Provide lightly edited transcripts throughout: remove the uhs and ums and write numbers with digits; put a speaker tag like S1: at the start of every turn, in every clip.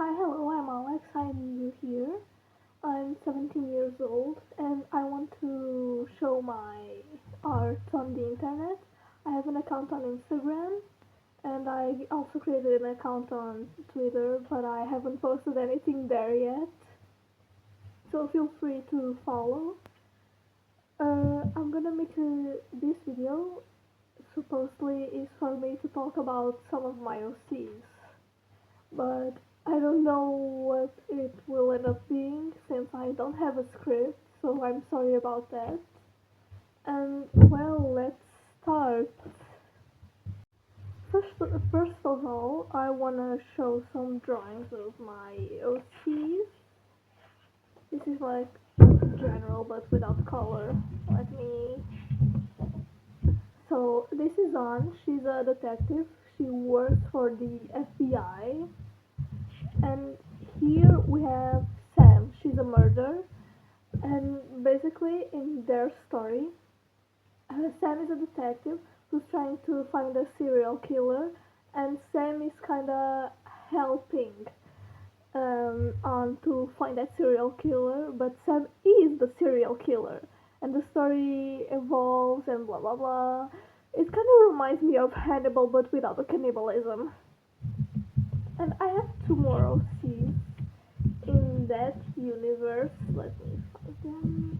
S1: Hi, hello, I'm Alex. I'm new here. I'm 17 years old and I want to show my art on the internet. I have an account on Instagram and I also created an account on Twitter, but I haven't posted anything there yet. So feel free to follow. I'm gonna make this video supposedly is for me to talk about some of my OCs, but I don't know what it will end up being since I don't have a script, so I'm sorry about that. And well, let's start. First of all, I wanna show some drawings of my OCs. This is like general but without color. Let me. So this is on. She's a detective. She works for the FBI. And here we have Sam. She's a murderer. And basically, in their story, Sam is a detective who's trying to find a serial killer, and Sam is kind of helping on to find that serial killer, but Sam is the serial killer, and the story evolves and blah blah blah. It kind of reminds me of Hannibal, but without the cannibalism. And I have two more OCs in that universe. Let me find them.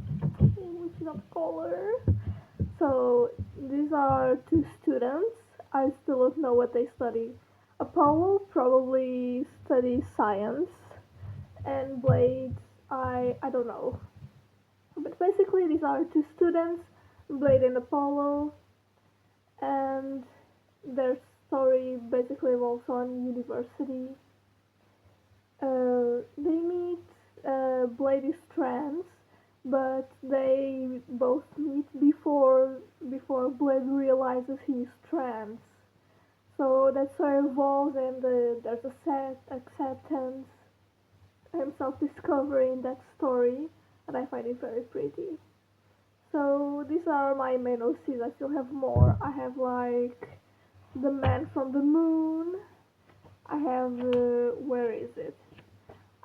S1: Which is not color. So these are two students. I still don't know what they study. Apollo probably studies science, and Blade, I don't know. But basically, these are two students, Blade and Apollo, and their story basically revolves on university. They meet. Blade is trans, but they both meet before Blade realizes he's trans. So that's where it evolves, and there's a sad acceptance and self-discovery in that story, and I find it very pretty. So these are my main OCs. I still have more. I have like the Man from the Moon. I have where is it?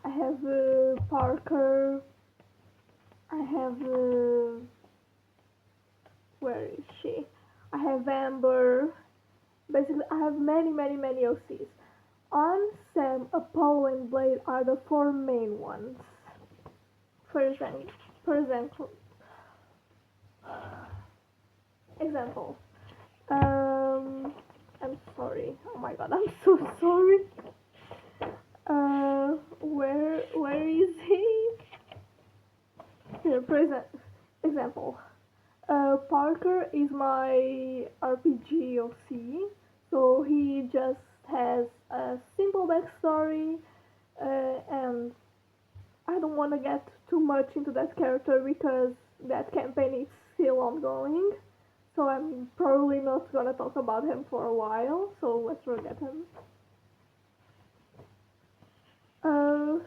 S1: I have Parker. I have where is she? I have Amber. Basically, I have many OCs. On Sam, Apollo, and Blade are the four main ones. For example, for example, example. I'm sorry. Oh my god, I'm so sorry. Where is he? Here, present example. Parker is my RPG OC, so he just has a simple backstory, and I don't want to get too much into that character because that campaign is still ongoing. So I'm probably not gonna talk about him for a while. So let's forget him. Uh,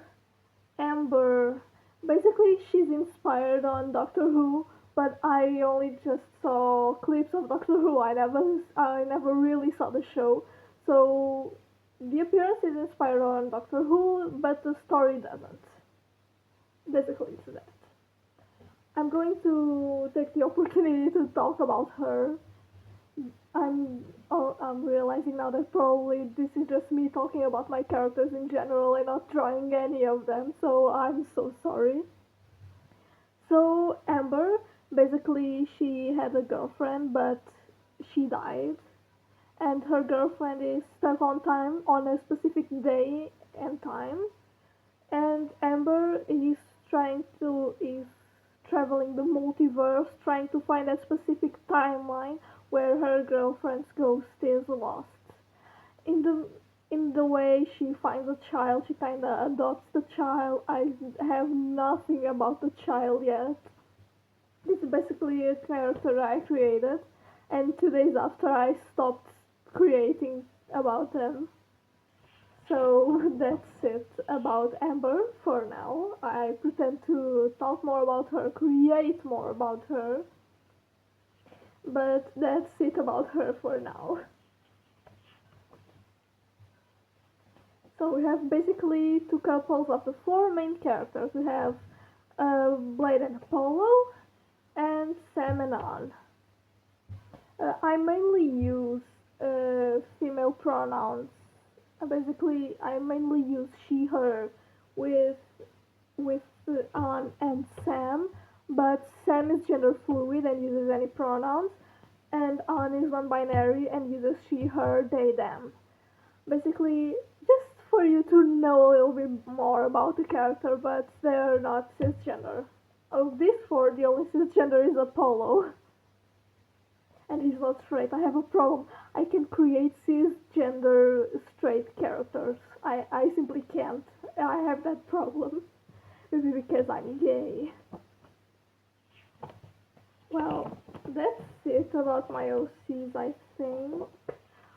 S1: Amber. Basically, she's inspired on Doctor Who, but I only just saw clips of Doctor Who. I never really saw the show. So the appearance is inspired on Doctor Who, but the story doesn't. Basically, it's that. I'm going to take the opportunity to talk about her. I'm realizing now that probably this is just me talking about my characters in general and not drawing any of them, so I'm so sorry. So Amber, basically she had a girlfriend but she died, and her girlfriend is stuck on time on a specific day and time, and Amber is traveling the multiverse trying to find a specific timeline where her girlfriend's ghost is lost. In the way she finds a child, she kinda adopts the child. I have nothing about the child yet. This is basically a character I created, and 2 days after I stopped creating about them. So that's it about Amber for now. I pretend to talk more about her, create more about her, but that's it about her for now. So we have basically two couples of the four main characters. We have Blade and Apollo, and Sam and Anne. I mainly use female pronouns. Basically, I mainly use she, her with with Anne and Sam, but Sam is gender fluid and uses any pronouns, and Anne is non-binary and uses she, her, they, them. Basically, just for you to know a little bit more about the character, but they're not cisgender. Of these four, the only cisgender is Apollo, and he's not straight. I have a problem. I can create cisgender straight characters. I simply can't. I have that problem. Maybe because I'm gay. Well, that's it about my OCs, I think.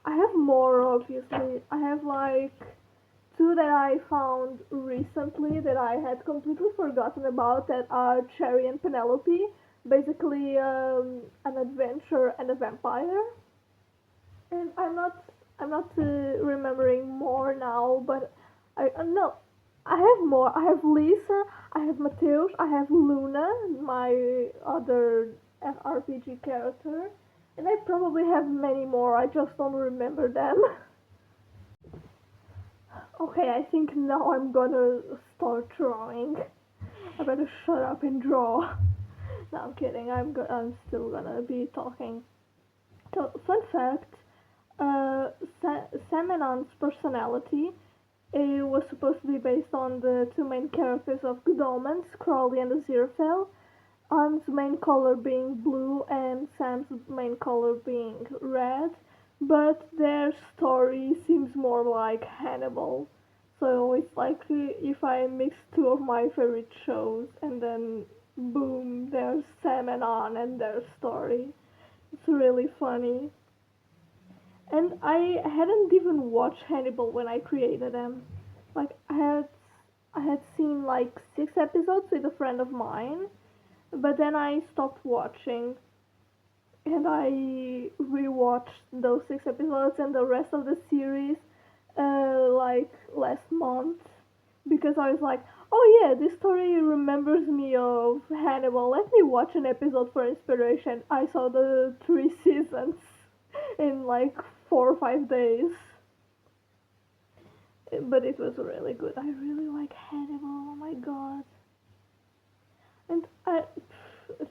S1: I have more, obviously. I have like two that I found recently that I had completely forgotten about that are Cherry and Penelope. Basically, an adventure and a vampire. And I'm not remembering more now, but I no, I have more. I have Lisa, I have Mateus, I have Luna, my other RPG character, and I probably have many more. I just don't remember them. Okay, I think now I'm gonna start drawing. I better shut up and draw. No, I'm kidding. I'm still gonna be talking. So, fun fact: uh, Sam and Anne's personality was supposed to be based on the two main characters of Good Omens, Crowley and Aziraphale. Anne's main color being blue and Sam's main color being red, but their story seems more like Hannibal. So it's like if I mix two of my favorite shows and then boom, there's Sam and Anne and their story. It's really funny. And I hadn't even watched Hannibal when I created them. Like I had seen like 6 episodes with a friend of mine, but then I stopped watching and I rewatched those 6 episodes and the rest of the series like last month because I was like, oh yeah, this story remembers me of Hannibal. Let me watch an episode for inspiration. I saw the 3 seasons in like 4 or 5 days, but it was really good. I really like Hannibal. Oh my god. And I,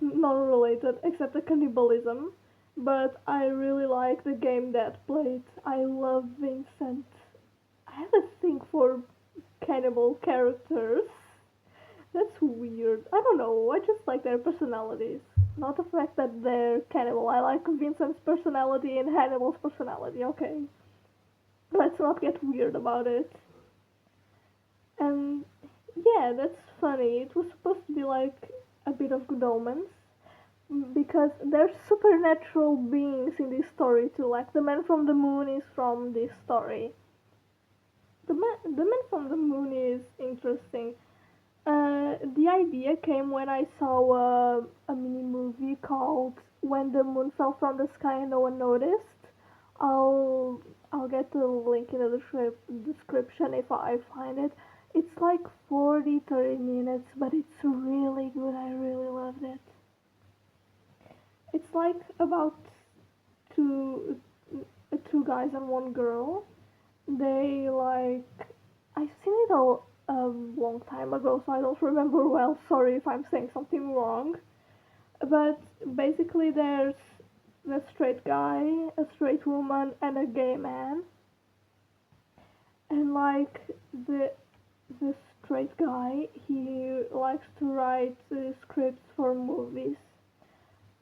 S1: non-related except the cannibalism, but I really like the game that played. I love Vincent. I have a thing for cannibal characters. That's weird. I don't know. I just like their personalities, not the fact that they're cannibal. I like Vincent's personality and Hannibal's personality. Okay, let's not get weird about it. And yeah, that's funny. It was supposed to be like a bit of Good Omens because there's supernatural beings in this story too. Like the man from the moon is from this story. The man from the moon is interesting. The idea came when I saw a mini movie called "When the Moon Fell from the Sky and No One Noticed." I'll I'll get the link in the description if I find it. It's like 40-30 minutes, but it's really good. I really loved it. It's like about two two guys and one girl. They like I've seen it a long time ago, so I don't remember well. Sorry if I'm saying something wrong. But basically, there's a straight guy, a straight woman, and a gay man. And like the the straight guy, he likes to write scripts for movies.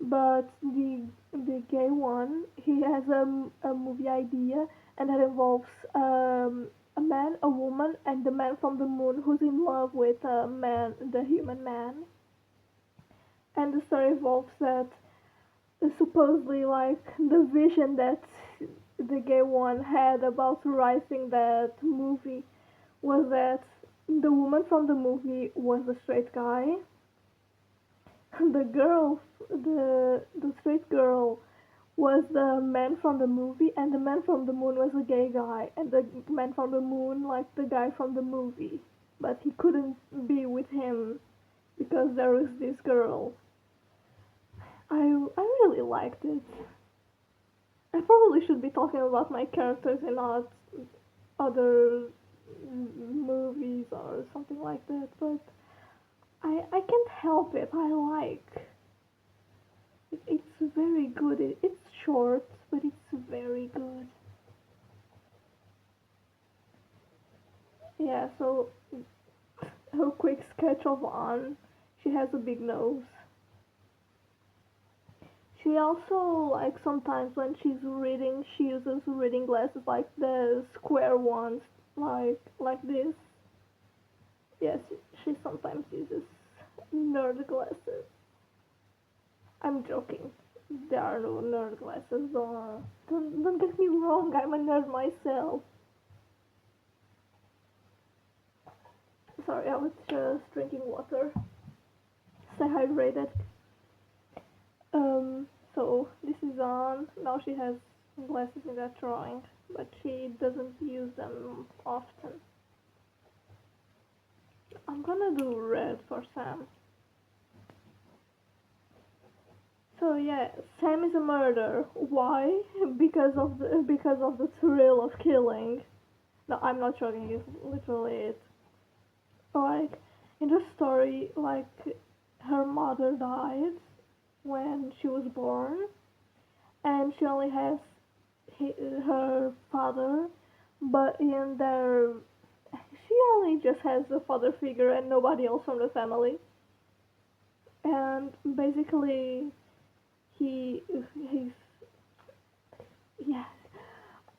S1: But the gay one, he has a movie idea, and that involves a man, a woman, and the man from the moon who's in love with a man, the human man. And the story involves that supposedly like the vision that the gay one had about writing that movie was that the woman from the movie was the straight guy, the straight girl was the man from the movie, and the man from the moon was a gay guy, and the man from the moon liked the guy from the movie, but he couldn't be with him because there was this girl. I really liked it. I probably should be talking about my characters and not other movies or something like that, but I can't help it. I like it's very good. It's short, but it's very good. Yeah, so a quick sketch of Anne. She has a big nose. She also, like, sometimes when she's reading, she uses reading glasses like the square ones, like this. Yes, she sometimes uses nerd glasses. I'm joking. There are no nerd glasses. Don't get me wrong. I'm a nerd myself. Sorry, I was just drinking water. Stay hydrated. So this is on. Now she has glasses in that drawing, but she doesn't use them often. I'm gonna do red for Sam. So yeah, Sam is a murderer. Why? Because of the thrill of killing. No, I'm not joking. It's literally it. Like in the story, like her mother died when she was born, and she only has her father, but in their she only just has a father figure and nobody else from the family. And basically, he's yeah.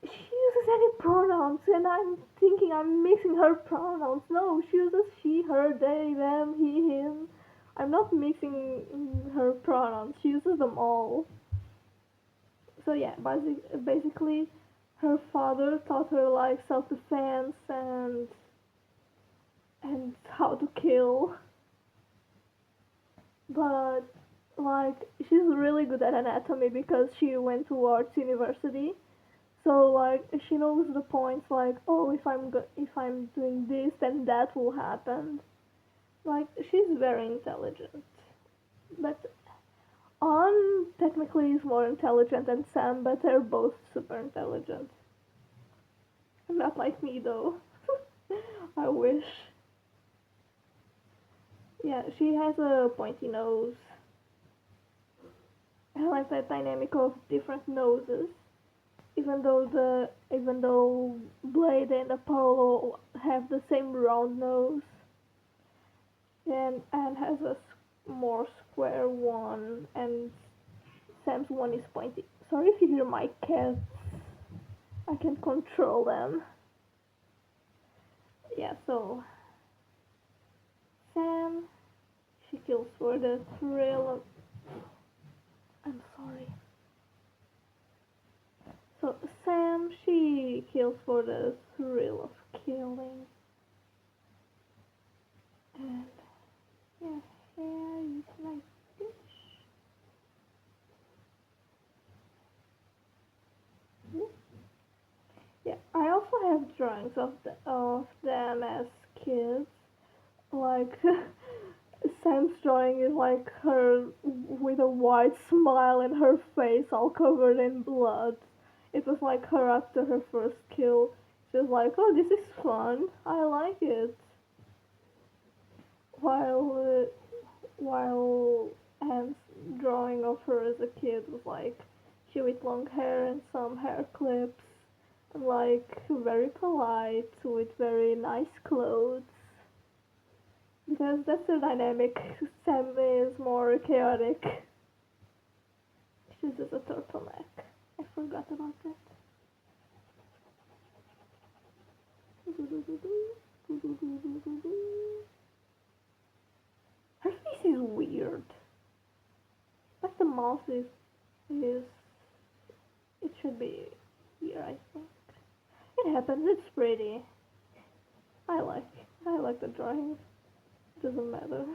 S1: She uses any pronouns, and I'm thinking I'm mixing her pronouns. No, she uses she, her, they, them, he, him. I'm not mixing her pronouns. She uses them all. So yeah, basically, her father taught her like self-defense and how to kill. But like she's really good at anatomy because she went to arts university. So like she knows the points like oh if I'm doing this then that will happen. Like she's very intelligent. But On technically is more intelligent than Sam, but they're both super intelligent. Not like me though. I wish. Yeah, she has a pointy nose. I like that dynamic of different noses. Even though Blade and Apollo have the same round nose, and Anne has a more square one, and Sam's one is pointy. Sorry if you hear my cats. I can control them. Yeah, so Sam, she kills for the thrill of. I'm sorry. So Sam, she kills for the thrill of killing, and yeah, hair is like this. Yeah, I also have drawings of them as kids. Like Sam's drawing is like her with a wide smile and her face all covered in blood. It was like her after her first kill. She was like, "Oh, this is fun. I like it." While Anne's drawing of her as a kid was like she with long hair and some hair clips, and like very polite with very nice clothes. Because that's the dynamic. Sam is more chaotic. She uses a turtleneck. I forgot about that. Her face is weird. Like the mouth is it should be here, I think. It happens, it's pretty. I like I like the drawing. Doesn't matter.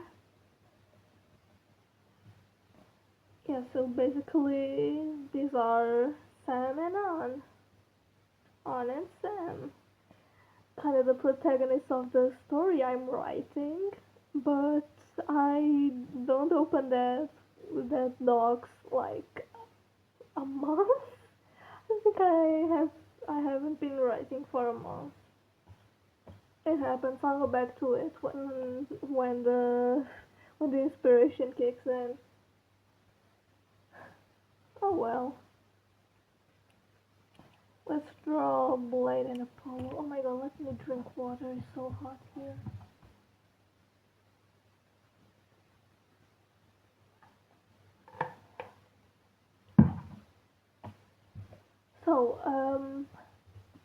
S1: Yeah, so basically these are Sam and On and Sam. Kind of the protagonists of the story I'm writing, but I don't open that docs like a month. I think I haven't been writing for a month. It happens. I'll go back to it when the inspiration kicks in. Oh well. Let's draw Blade and Apollo. Oh my god, let me drink water. It's so hot here. So,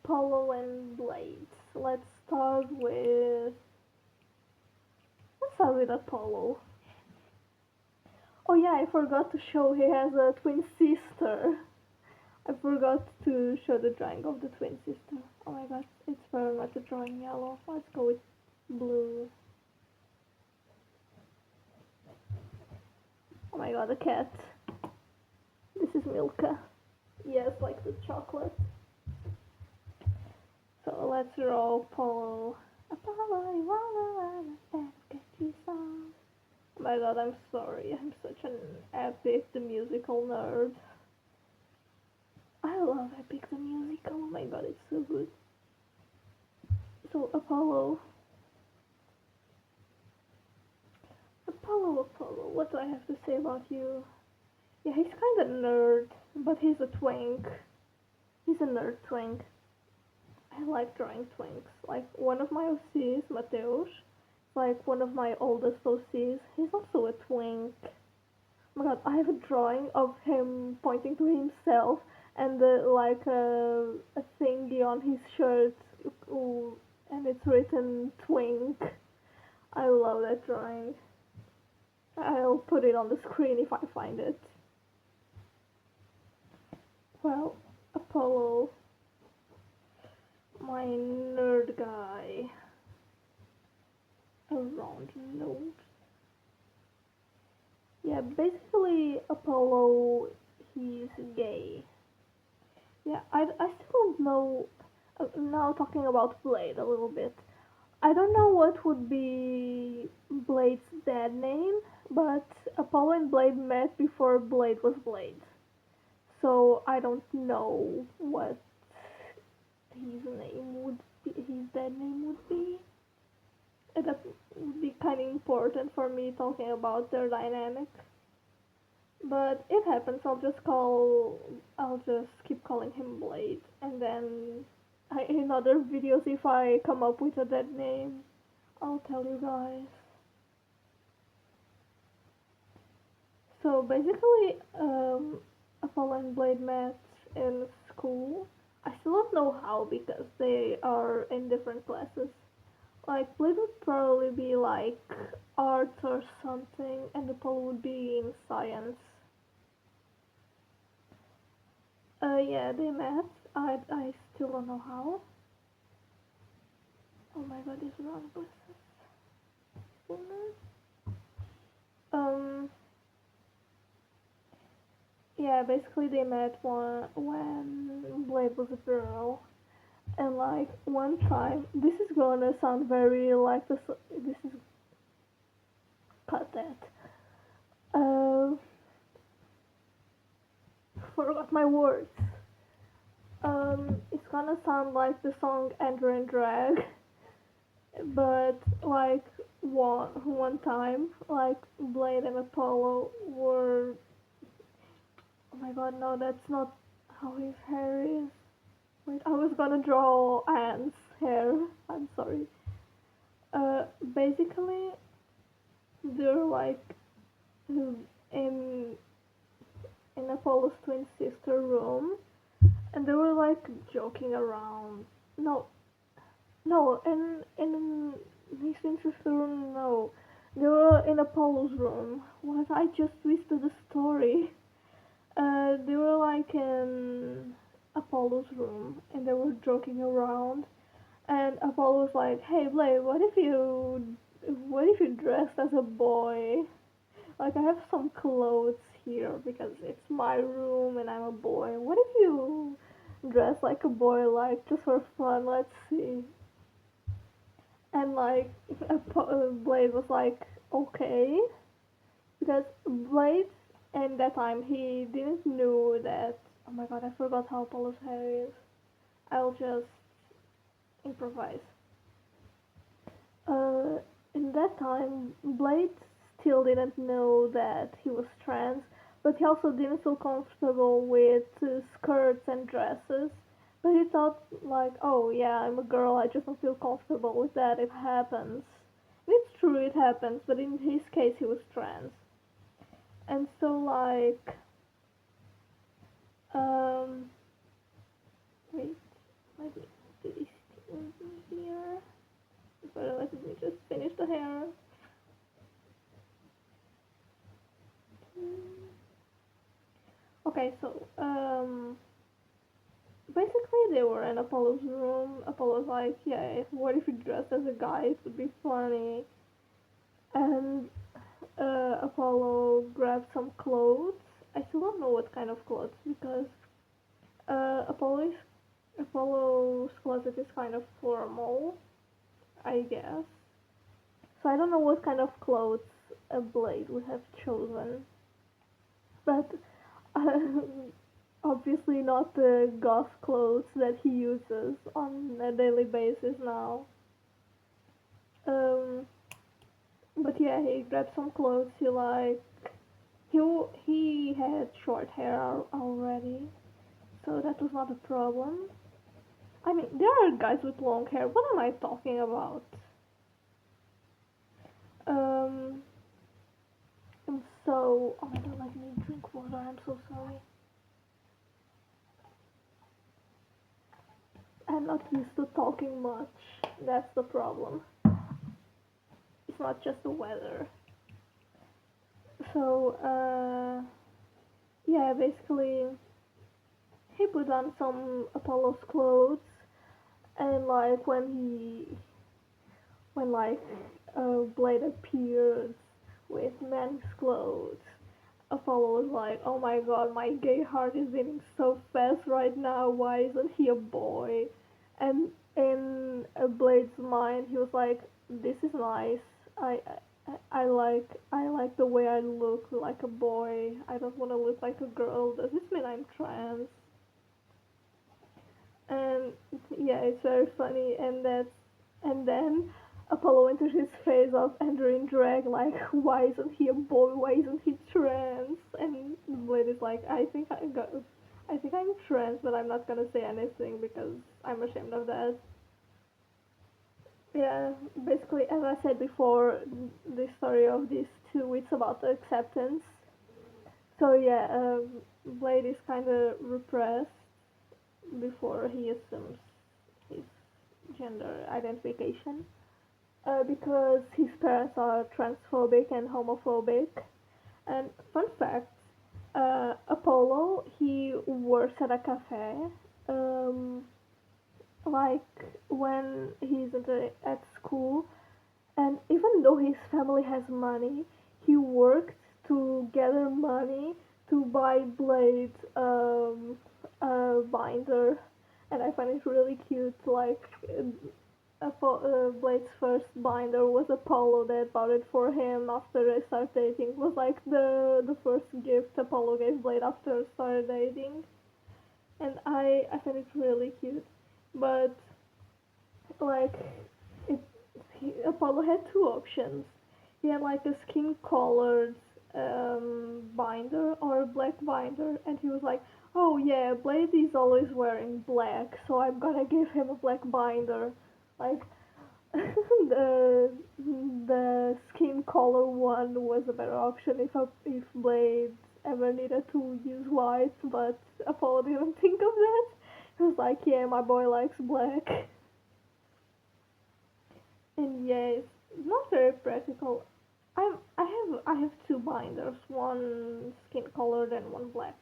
S1: Apollo and Blade. Let's start with Apollo. Oh yeah, I forgot to show he has a twin sister. I forgot to show the drawing of the twin sister. Oh my god, it's very much a drawing yellow. Let's go with blue. Oh my god, a cat. This is Milka. Yes, like the chocolate. So let's draw Apollo. Apollo, you wanna get you some. Oh my god, I'm sorry. I'm such an Epic the musical nerd. I love Epic the musical. Oh my god, it's so good. So Apollo, Apollo, what do I have to say about you? Yeah, he's kind of nerd, but he's a twink. He's a nerd twink. I like drawing twinks. Like one of my OCs, Mateus, like one of my oldest OCs, he's also a twink. Oh my god, I have a drawing of him pointing to himself and like a thingy on his shirt, ooh, and it's written twink. I love that drawing. I'll put it on the screen if I find it. Well, Apollo, my nerd guy, a round nose. Yeah, basically Apollo, he's gay. Yeah, I still don't know. Now talking about Blade a little bit. I don't know what would be Blade's dead name, but Apollo and Blade met before Blade was Blade. So I don't know what his dead name would be. That would be kind of important for me talking about their dynamic. But it happens. I'll just keep calling him Blade, and then in other videos, if I come up with a dead name, I'll tell you guys. So basically, Apollo and Blade met in school. I still don't know how because they are in different classes. Like Blade would probably be like arts or something, and Apollo would be in science. Yeah, they met. I still don't know how. Oh my god, these wrong buses. Um, yeah, basically they met when Blade was a girl, and like one time, this is gonna sound very like this. This is cut that. Uh, forgot my words. It's gonna sound like the song Enter and Drag, but like one time, like Blade and Apollo were. Oh my god, no, that's not how his hair is. Wait, I was gonna draw Anne's hair. I'm sorry. Basically, they're like in in Apollo's twin sister room, and they were like joking around. No, no, in his twin sister room, no. They were in Apollo's room. What? I just twisted the story. They were like in Apollo's room, and they were joking around. And Apollo was like, "Hey, Blade, what if you dressed as a boy? Like, I have some clothes here because it's my room and I'm a boy. What if you dress like a boy, like just for fun? Let's see. And like, Blade was like, okay, because Blade, and that time he didn't know that. Oh my god, I forgot how Apollo's hair is. I'll just improvise. Uh, in that time, Blade still didn't know that he was trans, but he also didn't feel comfortable with skirts and dresses. But he thought, like, oh yeah, I'm a girl, I just don't feel comfortable with that, it happens. It's true, it happens, but in his case, he was trans. And so, like, um, wait, maybe this in here. But let me just finish the hair. Okay, so basically they were in Apollo's room. Apollo's like, yeah, what if you dressed as a guy? It would be funny. And Apollo grabbed some clothes. I still don't know what kind of clothes because uh, Apollo's Apollo's closet is kind of formal, I guess. So I don't know what kind of clothes a Blade would have chosen, but uh, obviously not the goth clothes that he uses on a daily basis now. Um, but yeah, he grabbed some clothes he liked. He had short hair already, so that was not a problem. I mean, there are guys with long hair. What am I talking about? Um, and so, oh my god, let me drink water. I'm so sorry. I'm not used to talking much. That's the problem. It's not just the weather. So, yeah, basically, he put on some Apollo's clothes, and like when like Blade appeared with men's clothes, Apollo was like, "Oh my God, my gay heart is beating so fast right now. Why isn't he a boy?" And in Blade's mind, he was like, "This is nice. I, I like the way I look like a boy. I don't want to look like a girl. Does this mean I'm trans?" And yeah, it's very funny. And then Apollo enters his phase of entering drag, like, why isn't he a boy? Why isn't he trans? And Blade is like, I think I'm trans, but I'm not gonna say anything because I'm ashamed of that. Yeah, basically, as I said before, the story of these two, it's about acceptance. So yeah, Blade is kind of repressed before he assumes his gender identification. Because his parents are transphobic and homophobic. And fun fact, Apollo, he works at a cafe. Um, like when he's at school, and even though his family has money, he worked to gather money to buy Blade a binder, and I find it really cute. Like Blade's first binder was Apollo that bought it for him after they started dating. It was like the first gift Apollo gave Blade after started dating, and I find it really cute. But like it, Apollo had two options. He had like a skin colored binder or a black binder, and he was like, "Oh yeah, Blade is always wearing black, so I'm gonna give him a black binder." Like the the skin color one was a better option if Blade ever needed to use white, but Apollo didn't think of that. He was like, "Yeah, my boy likes black." And yeah, it's not very practical. I have two binders, one skin colored and one black.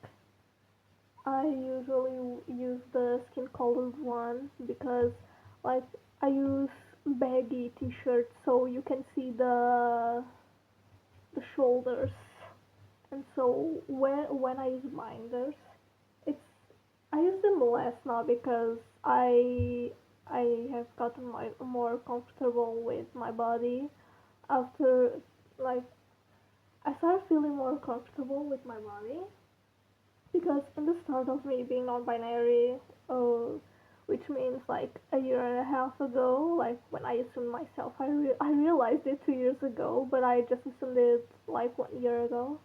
S1: I usually use the skin colored one because like I use baggy t-shirts so you can see the shoulders. And so when I use binders, it's I use them less now because I have gotten more comfortable with my body after, like, I started feeling more comfortable with my body because in the start of me being non-binary, uh, which means like a year and a half ago, like when I assumed myself, I realized it 2 years ago, but I just assumed it like 1 year ago.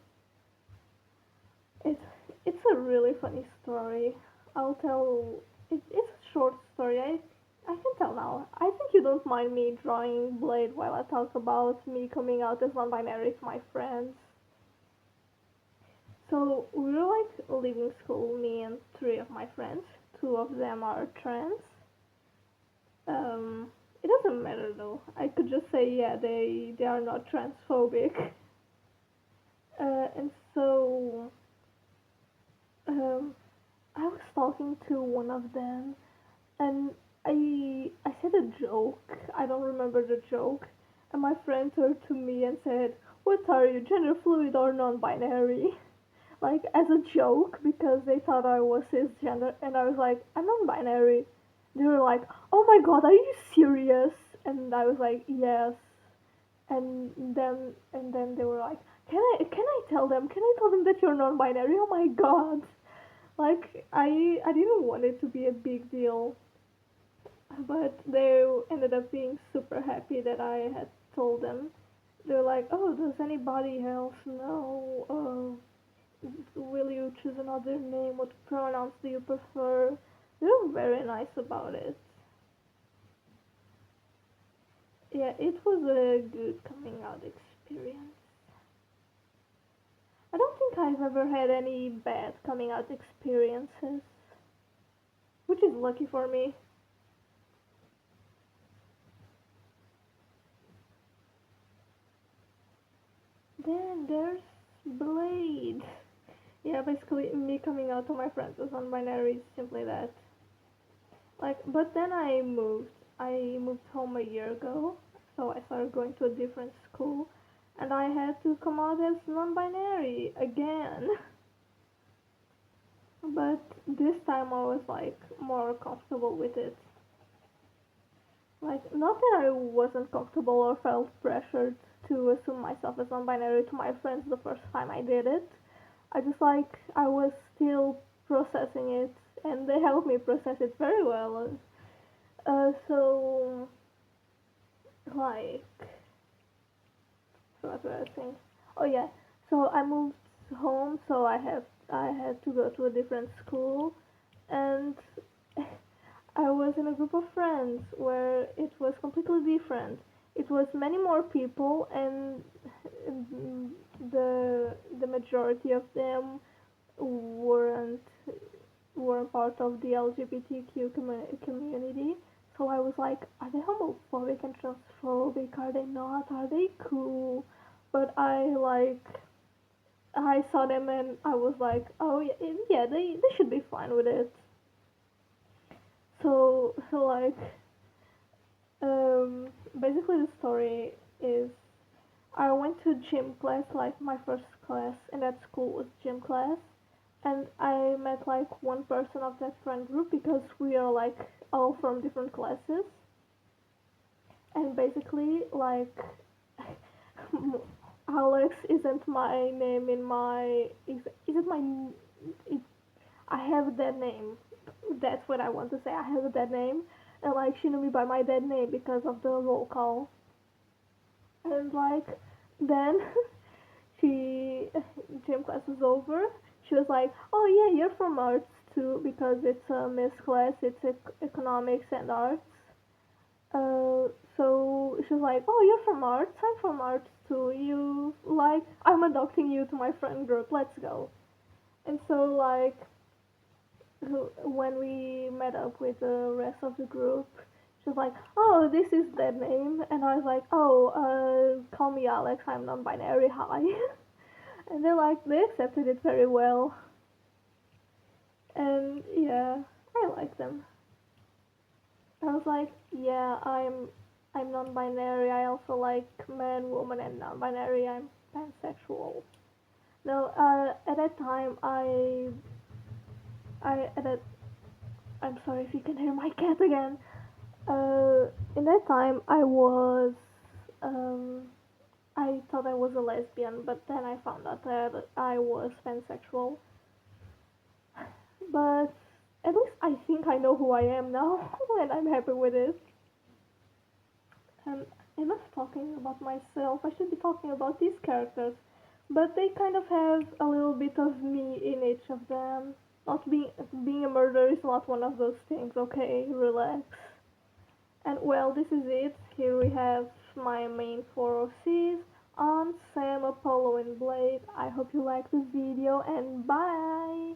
S1: It's it's a really funny story. I'll tell. It's a short story. I can tell now. I think you don't mind me drawing Blade while I talk about me coming out as non-binary to my friends. So we were like leaving school, me and three of my friends. Two of them are trans. It doesn't matter though. I could just say yeah, they are not transphobic. And so um, I was talking to one of them, and I said a joke. I don't remember the joke, and my friend turned to me and said, "What are you, gender fluid or non-binary?" Like as a joke because they thought I was cisgender, and I was like, "I'm non-binary." They were like, "Oh my god, are you serious?" And I was like, "Yes." And then they were like, "Can I tell them? Can I tell them that you're non-binary?" Oh my god. Like I didn't want it to be a big deal, but they ended up being super happy that I had told them. They're like, "Oh, does anybody else know? Will you choose another name? What pronouns do you prefer?" They were very nice about it. Yeah, it was a good coming out experience. I don't think I've ever had any bad coming out experiences, which is lucky for me. Then there's Blade. Yeah, basically me coming out to my friends as non-binary is simply that. Like, but then I moved. I moved home a year ago, so I started going to a different school, and I had to come out as non-binary again. But this time I was like more comfortable with it. Like, not that I wasn't comfortable or felt pressured to assume myself as non-binary to my friends the first time I did it. I just like I was still processing it, and they helped me process it very well. So like, so what was I saying? Oh yeah, so I moved home, so I had to go to a different school, and I was in a group of friends where it was completely different. It was many more people, and the majority of them weren't weren't part of the LGBTQ community. So I was like, are they homophobic and transphobic? Are they not? Are they cool? But I saw them and I was like, oh yeah, yeah, they should be fine with it. So like, basically the story is I went to gym class, like my first class in that school was gym class, and I met like one person of that friend group because we are like all from different classes, and basically like Alex isn't my name in my is it my it, I have a dead name. That's what I want to say. I have a dead name, and like she knew me by my dead name because of the roll call, and like then she gym class was over. She was like, "Oh yeah, you're from arts too because it's a miss class. It's economics and arts." Uh, so she was like, "Oh, you're from arts. I'm from arts too. You like? I'm adopting you to my friend group. Let's go." And so like when we met up with the rest of the group, she was like, "Oh, this is their name," and I was like, "Oh, call me Alex. I'm non-binary. Hi." And they accepted it very well, and yeah, I like them. I was like, yeah, I'm non-binary. I also like men, woman, and non-binary. I'm pansexual. No, at that time I at that I'm sorry if you can hear my cat again. In that time um I thought I was a lesbian, but then I found out that I was pansexual. But at least I think I know who I am now, and I'm happy with it. And enough talking about myself. I should be talking about these characters, but they kind of have a little bit of me in each of them. Not being a murderer is not one of those things. Okay, relax. And well, this is it. Here we have my main four OCs on Sam, Apollo, and Blade. I hope you like this video, and bye!